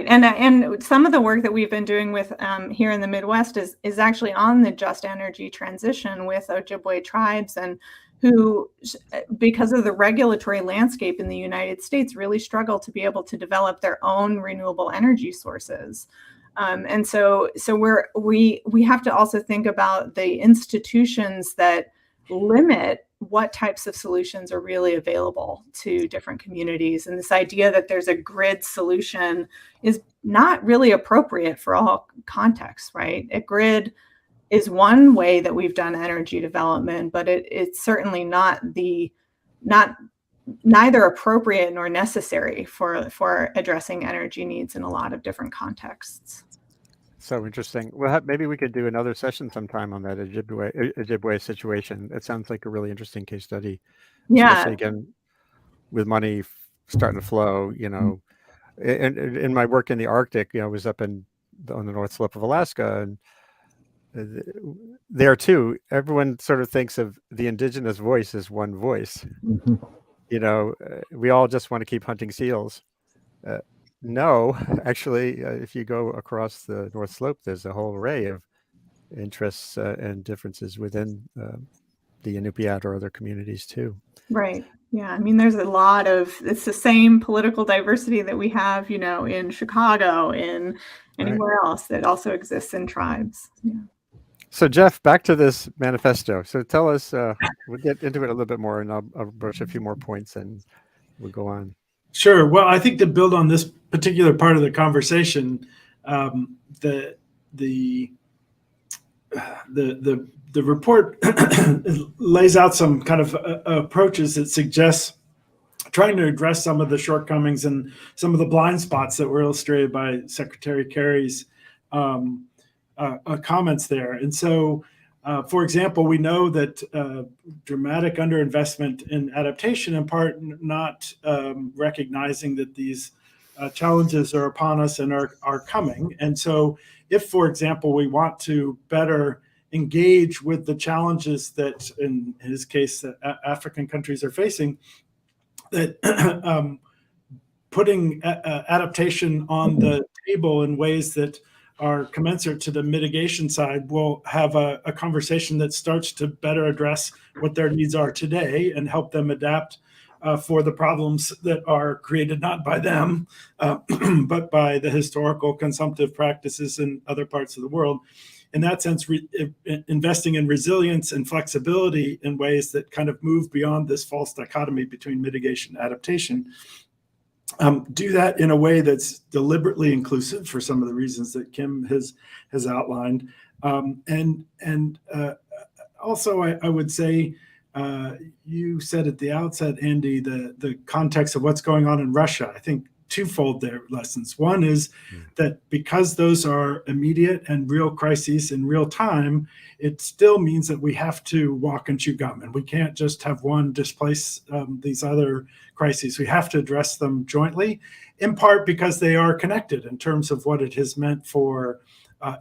And some of the work that we've been doing with here in the Midwest is actually on the just energy transition with Ojibwe tribes, and who, because of the regulatory landscape in the United States, really struggle to be able to develop their own renewable energy sources. And so we have to also think about the institutions that limit what types of solutions are really available to different communities. And this idea that there's a grid solution is not really appropriate for all contexts, right? A grid is one way that we've done energy development, but it's certainly neither appropriate nor necessary for addressing energy needs in a lot of different contexts. So interesting. Well, maybe we could do another session sometime on that Ojibwe situation. It sounds like a really interesting case study. Yeah. Especially again, with money starting to flow, and in my work in the Arctic, I was up on the North Slope of Alaska, and there too, everyone sort of thinks of the indigenous voice as one voice. Mm-hmm. We all just want to keep hunting seals. No, actually, if you go across the North Slope, there's a whole array of interests and differences within the Inupiat or other communities too. Right. Yeah. I mean, there's it's the same political diversity that we have, in Chicago, in anywhere else, that also exists in tribes. Yeah. So Jeff, back to this manifesto. So tell us, we'll get into it a little bit more, and I'll broach a few more points and we'll go on. Sure. Well, I think to build on this particular part of the conversation, the the report lays out some kind of approaches that suggests trying to address some of the shortcomings and some of the blind spots that were illustrated by Secretary Kerry's comments there. And so, for example, we know that dramatic underinvestment in adaptation, in part not recognizing that these challenges are upon us and are coming. And so if, for example, we want to better engage with the challenges that, in his case, that African countries are facing, that putting adaptation on the table in ways that are commensurate to the mitigation side will have a conversation that starts to better address what their needs are today and help them adapt for the problems that are created not by them, but by the historical consumptive practices in other parts of the world. In that sense, investing in resilience and flexibility in ways that kind of move beyond this false dichotomy between mitigation and adaptation. Do that in a way that's deliberately inclusive for some of the reasons that Kim has outlined. Also, I would say, you said at the outset, Andy, the context of what's going on in Russia. I think twofold there lessons. One is that because those are immediate and real crises in real time, it still means that we have to walk and chew gum, and we can't just have one displace these other crises. We have to address them jointly, in part because they are connected in terms of what it has meant for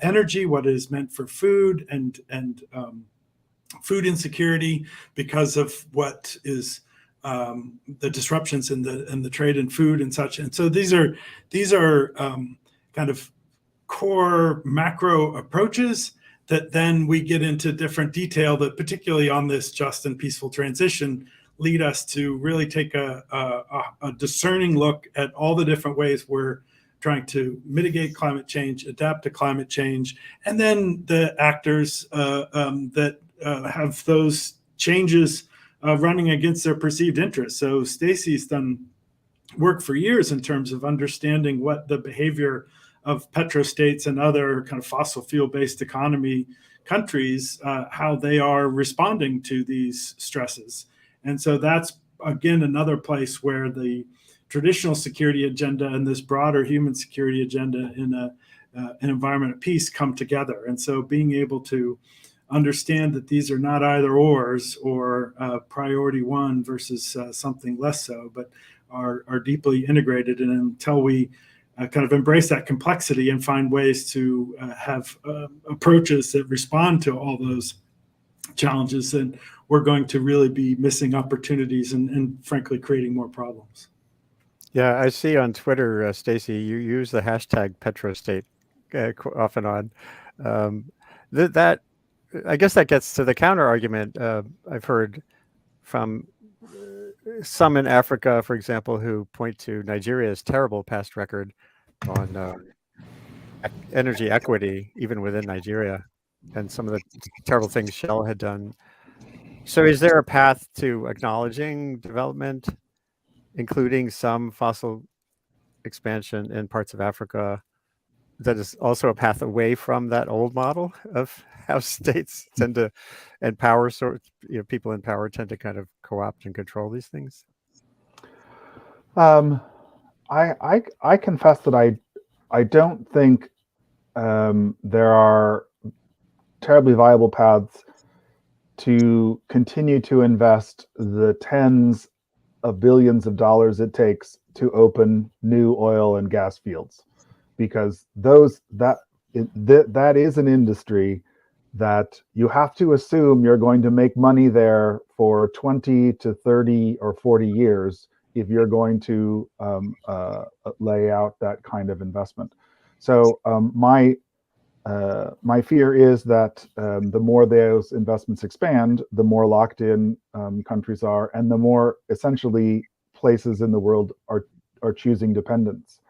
energy, what it has meant for food and food insecurity, because of what is the disruptions in the trade in food and such. And so these are kind of core macro approaches that then we get into different detail that, particularly on this just and peaceful transition, lead us to really take a discerning look at all the different ways we're trying to mitigate climate change, adapt to climate change, and then the actors that have those changes running against their perceived interests. So Stacy's done work for years in terms of understanding what the behavior of petrostates and other kind of fossil fuel-based economy countries, how they are responding to these stresses. And so that's, again, another place where the traditional security agenda and this broader human security agenda in an environment of peace come together. And so being able to understand that these are not either ors or priority one versus something less so, but are deeply integrated. And until we kind of embrace that complexity and find ways to have approaches that respond to all those challenges, then we're going to really be missing opportunities and frankly creating more problems. Yeah, I see on Twitter, Stacy, you use the hashtag petrostate off and on. That I guess that gets to the counter argument I've heard from some in Africa, for example, who point to Nigeria's terrible past record on energy equity, even within Nigeria, and some of the terrible things Shell had done. So is there a path to acknowledging development, including some fossil expansion in parts of Africa, that is also a path away from that old model of how states tend to, and power people in power tend to kind of co-opt and control these things? I confess that I don't think there are terribly viable paths to continue to invest the tens of billions of dollars it takes to open new oil and gas fields, because that is an industry that you have to assume you're going to make money there for 20 to 30 or 40 years if you're going to lay out that kind of investment. So my fear is that the more those investments expand, the more locked in countries are, and the more essentially places in the world are choosing dependence.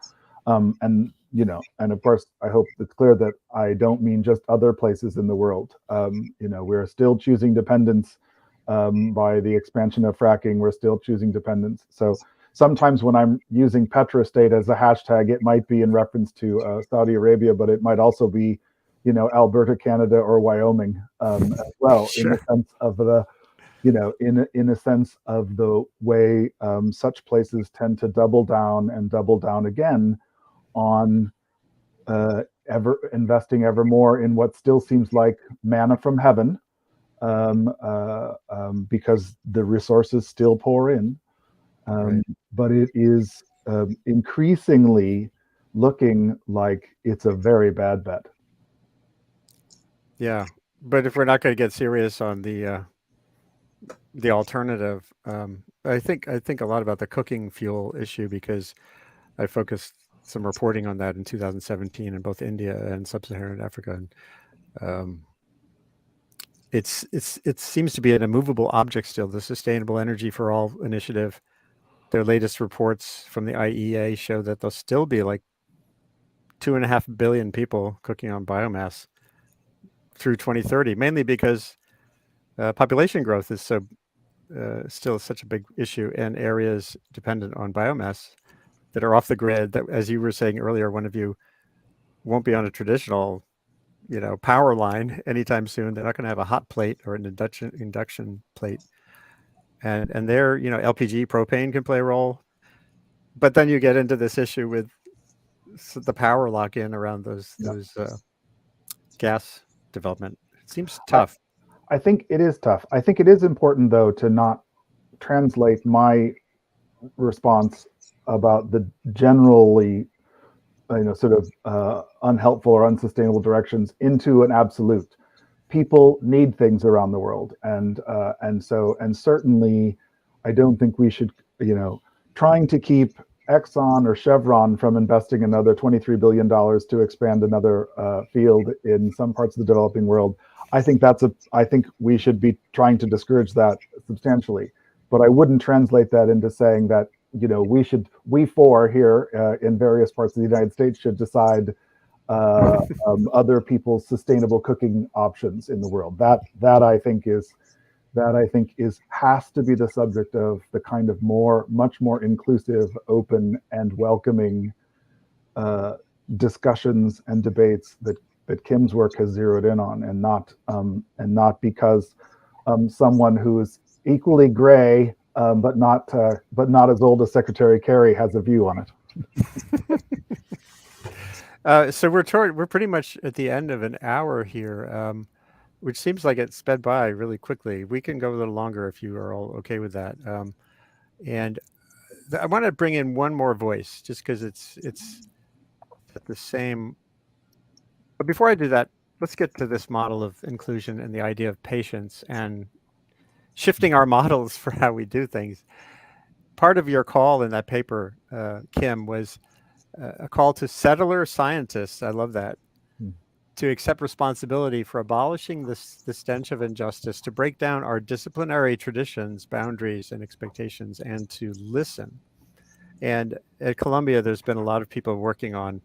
And of course, I hope it's clear that I don't mean just other places in the world. We're still choosing dependence by the expansion of fracking. We're still choosing dependence. So sometimes when I'm using petrostate as a hashtag, it might be in reference to Saudi Arabia, but it might also be Alberta, Canada, or Wyoming as well, Sure. in the sense of the, in a sense of the way such places tend to double down and double down again on investing ever more in what still seems like manna from heaven, because the resources still pour in. Right. But it is increasingly looking like it's a very bad bet. Yeah, but if we're not going to get serious on the alternative, I think a lot about the cooking fuel issue, because I focused some reporting on that in 2017 in both India and sub-Saharan Africa, and it seems to be an immovable object still. The Sustainable Energy for All initiative, their latest reports from the IEA show that there'll still be like 2.5 billion people cooking on biomass through 2030, mainly because population growth is still such a big issue, and areas dependent on biomass that are off the grid, that, as you were saying earlier, one of you, won't be on a traditional power line anytime soon. They're not going to have a hot plate or an induction plate, and there, LPG, propane can play a role, but then you get into this issue with the power lock-in around those gas development. It seems tough. I think it is tough. I think it is important, though, to not translate my response about the generally sort of unhelpful or unsustainable directions into an absolute. People need things around the world, and certainly I don't think we should, trying to keep Exxon or Chevron from investing another $23 billion to expand another field in some parts of the developing world. I think we should be trying to discourage that substantially, but I wouldn't translate that into saying that we four here in various parts of the United States should decide other people's sustainable cooking options in the world. That I think has to be the subject of the kind of much more inclusive, open, and welcoming discussions and debates that Kim's work has zeroed in on, and not because someone who is equally gray but not as old as Secretary Kerry has a view on it. So we're pretty much at the end of an hour here, which seems like it sped by really quickly. We can go a little longer if you are all okay with that. And I want to bring in one more voice, just because it's at the same. But before I do that, let's get to this model of inclusion and the idea of patience and shifting our models for how we do things. Part of your call in that paper, Kim, was a call to settler scientists. I love that. To accept responsibility for abolishing the stench of injustice, to break down our disciplinary traditions, boundaries, and expectations, and to listen. And at Columbia, there's been a lot of people working on,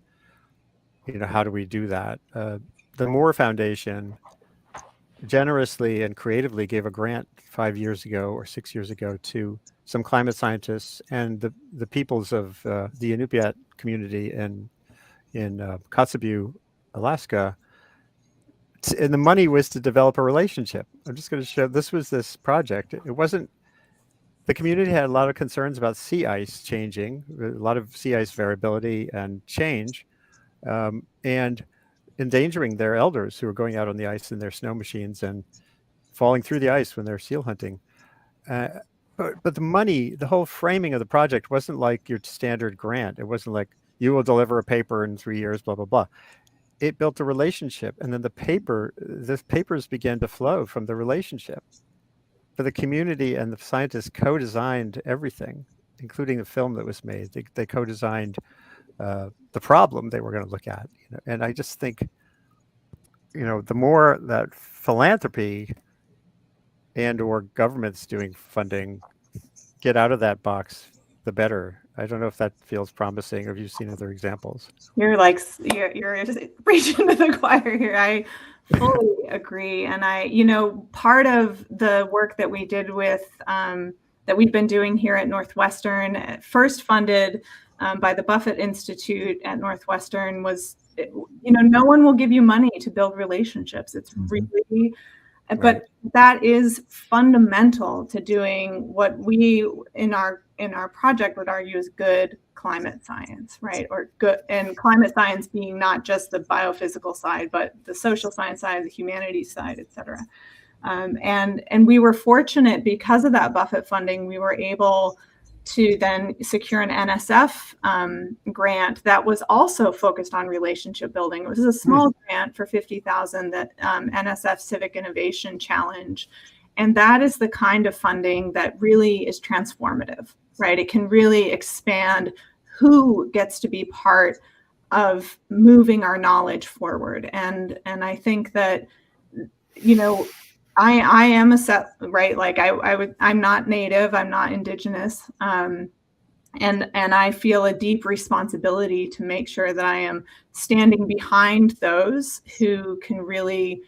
how do we do that? The Moore Foundation generously and creatively gave a grant 5 years ago or 6 years ago to some climate scientists and the peoples of the Inupiat community in Kotzebue, Alaska. And the money was to develop a relationship. I'm just going to show, this project. It wasn't, the community had a lot of concerns about sea ice changing, a lot of sea ice variability and change, and endangering their elders who were going out on the ice in their snow machines and falling through the ice when they're seal hunting. But the money, the whole framing of the project wasn't like your standard grant. It wasn't like you will deliver a paper in 3 years, blah, blah, blah. It built a relationship. And then the papers began to flow from the relationship. For the community and the scientists co-designed everything, including the film that was made. They co-designed the problem they were going to look at. And I just think, the more that philanthropy and or governments doing funding get out of that box, the better. I don't know if that feels promising, or if you've seen other examples. You're just preaching to the choir here. I fully agree. And part of the work that we did with, that we've been doing here at Northwestern, first funded by the Buffett Institute at Northwestern, was no one will give you money to build relationships. It's really, but that is fundamental to doing what we in our project would argue is good climate science, right? Or good, and climate science being not just the biophysical side, but the social science side, the humanities side, et cetera. And we were fortunate because of that Buffett funding, we were able to then secure an NSF grant that was also focused on relationship building. It was a small grant for $50,000, that NSF Civic Innovation Challenge. And that is the kind of funding that really is transformative, right? It can really expand who gets to be part of moving our knowledge forward. And I think that, I am right? Like I'm not Native, I'm not Indigenous. And I feel a deep responsibility to make sure that I am standing behind those who can really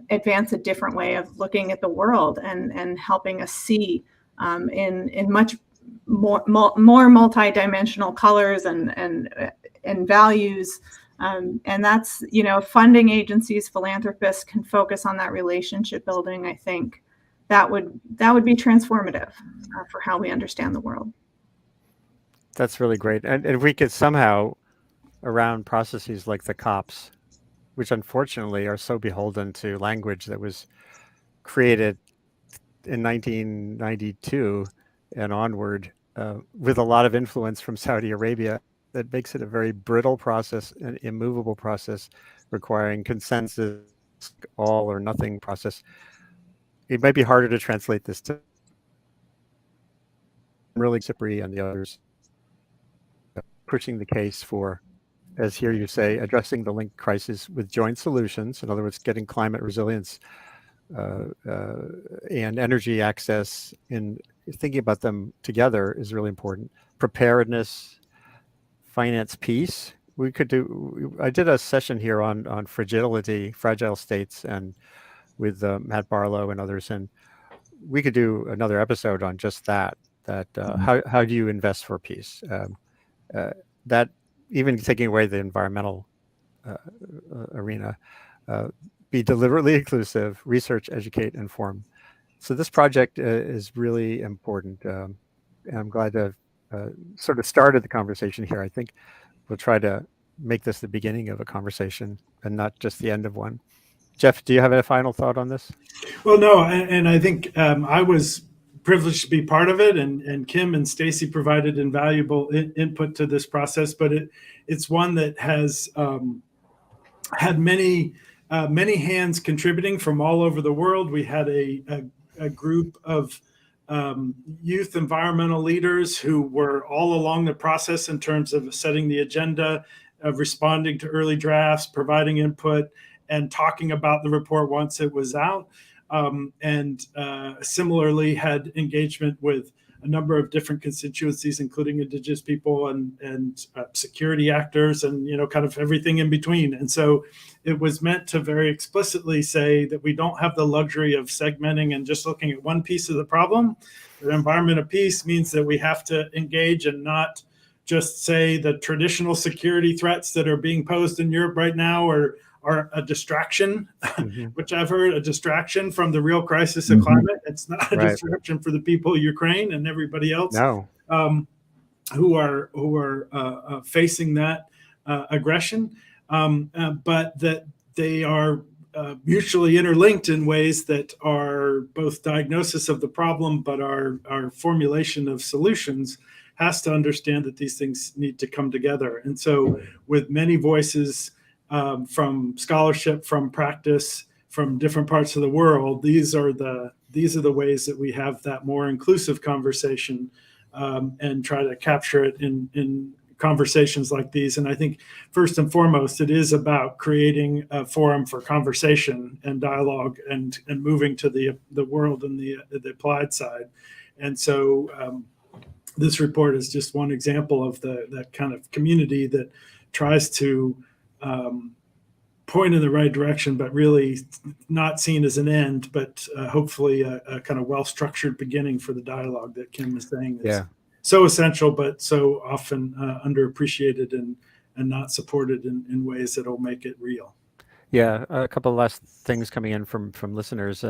advance a different way of looking at the world and helping us see in much more multidimensional colors and values. And that's, funding agencies, philanthropists can focus on that relationship building. I think that would be transformative for how we understand the world. That's really great. And if we could somehow, around processes like the COPs, which unfortunately are so beholden to language that was created in 1992 and onward, with a lot of influence from Saudi Arabia, that makes it a very brittle process, an immovable process, requiring consensus, all or nothing process. It might be harder to translate this to really Cypri and the others pushing the case for, as here you say, addressing the linked crisis with joint solutions. In other words, getting climate resilience and energy access in thinking about them together is really important. Preparedness, finance peace. I did a session here on fragile states, and with Matt Barlow and others, and we could do another episode on just that. How do you invest for peace? That even taking away the environmental arena, be deliberately inclusive, research, educate, inform. So this project is really important, and I'm glad to sort of started the conversation here. I think we'll try to make this the beginning of a conversation and not just the end of one. Jeff, do you have a final thought on this? Well, no, and I think I was privileged to be part of it, and Kim and Stacy provided invaluable input to this process, but it's one that has had many hands contributing from all over the world. We had a group of youth environmental leaders who were all along the process in terms of setting the agenda, of responding to early drafts, providing input, and talking about the report once it was out. And similarly had engagement with a number of different constituencies, including Indigenous people and security actors and, kind of everything in between. And so it was meant to very explicitly say that we don't have the luxury of segmenting and just looking at one piece of the problem. The environment of peace means that we have to engage and not just say the traditional security threats that are being posed in Europe right now are a distraction, which I've heard, a distraction from the real crisis of climate. It's not a distraction for the people of Ukraine and everybody else who are facing that aggression, but that they are mutually interlinked in ways that are both diagnosis of the problem, but our formulation of solutions has to understand that these things need to come together. And so with many voices, from scholarship, from practice, from different parts of the world, these are the ways that we have that more inclusive conversation, and try to capture it in conversations like these. And I think first and foremost, it is about creating a forum for conversation and dialogue and moving to the world and the applied side. And so this report is just one example of that kind of community that tries to point in the right direction, but really not seen as an end, but hopefully a kind of well-structured beginning for the dialogue that Kim was saying is so essential, but so often underappreciated and not supported in ways that'll make it real. Yeah, a couple of last things coming in from listeners.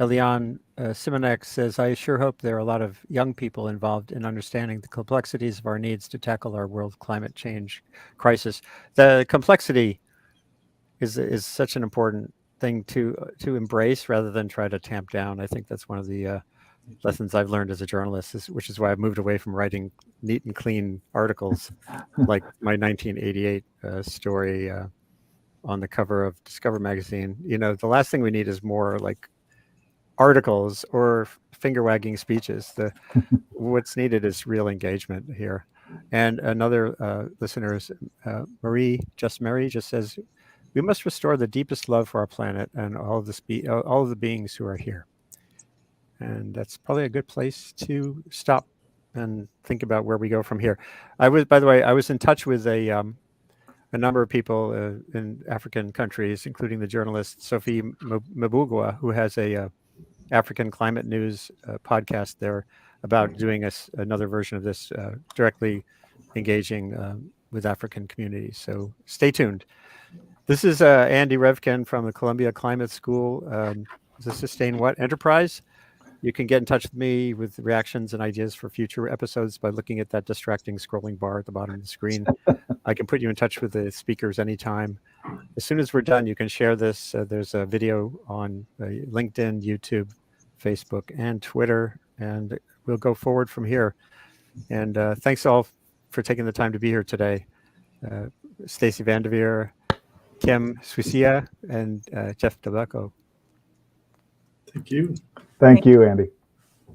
Eliane Simonek says, I sure hope there are a lot of young people involved in understanding the complexities of our needs to tackle our world climate change crisis. The complexity is such an important thing to embrace rather than try to tamp down. I think that's one of the lessons I've learned as a journalist, which is why I've moved away from writing neat and clean articles like my 1988 story on the cover of Discover magazine. You know, the last thing we need is more like articles or finger wagging speeches. What's needed is real engagement here. And another listener, Marie just says, we must restore the deepest love for our planet and all of the beings who are here. And that's probably a good place to stop and think about where we go from here. By the way, I was in touch with a number of people in African countries, including the journalist Sophie Mabugwa, who has a African Climate News podcast there about doing another version of this, directly engaging with African communities. So stay tuned. This is Andy Revkin from the Columbia Climate School. The Sustain What Enterprise. You can get in touch with me with reactions and ideas for future episodes by looking at that distracting scrolling bar at the bottom of the screen. I can put you in touch with the speakers anytime. As soon as we're done, you can share this. There's a video on LinkedIn, YouTube, Facebook, and Twitter, and we'll go forward from here. And thanks all for taking the time to be here today. Stacy Vanderveer, Kim Suisia, and Jeff Debeco. Thank you. Thank you, Andy.